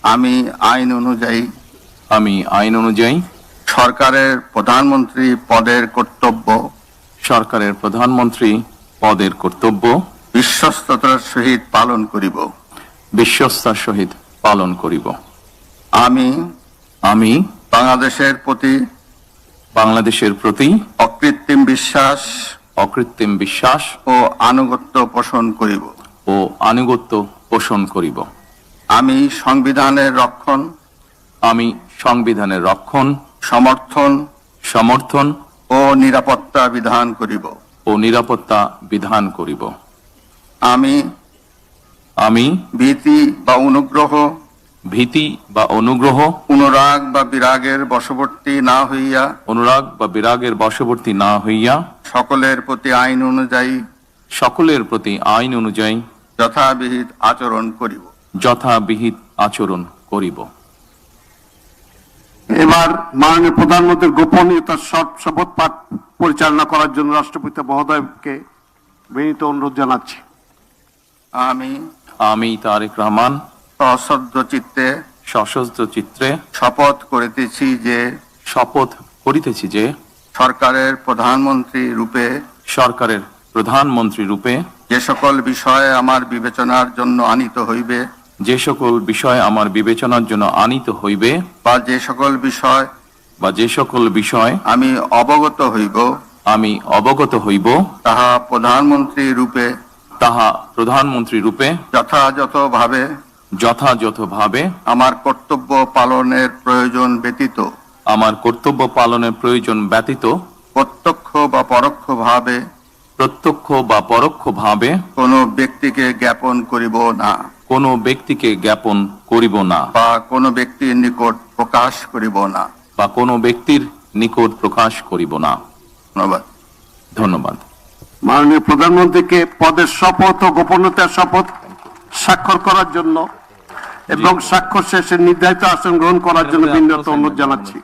আমি আইন অনুযায়ী সরকারের প্রধানমন্ত্রী পদের কর্তব্য বিশ্বস্ততার সহিত পালন করিব। আমি বাংলাদেশের প্রতি অকৃত্রিম বিশ্বাস ও আনুগত্য পোষণ করিব। আমি সংবিধানের রক্ষণ সমর্থন ও নিরাপত্তা বিধান করিব। আমি ভীতি বা অনুগ্রহ অনুরাগ বা বিরাগের বশবর্তী না হইয়া সকলের প্রতি আইন অনুযায়ী যথাবিহিত আচরণ করিব। এবার মাননীয় প্রধানমন্ত্রীর গোপনীয়তার শপথ পাঠ পরিচালনা করার জন্য রাষ্ট্রপতি মহোদয়কে বিনীত অনুরোধ জানাচ্ছি। আমি তারেক রহমান সশ্রদ্ধ চিত্তে শপথ করিতেছি যে সরকারের প্রধানমন্ত্রী রূপে যে সকল বিষয় আমার বিবেচনার জন্য আনিত হইবে বা যে সকল বিষয় আমি অবগত হইব তাহা প্রধানমন্ত্রী রূপে যথাযথভাবে আমার কর্তব্য পালনের প্রয়োজন ব্যতীত প্রত্যক্ষ বা পরোক্ষভাবে কোনো ব্যক্তিকে জ্ঞাপন করিব না বা কোনো ব্যক্তির নিকট প্রকাশ করিব না। ধন্যবাদ। মাননীয় প্রধানমন্ত্রীকে পদের শপথ ও গোপনীয়তার শপথ স্বাক্ষর করার জন্য এবং স্বাক্ষর শেষে নির্ধারিত আসন গ্রহণ করার জন্য বিনীত অনুরোধ জানাচ্ছি।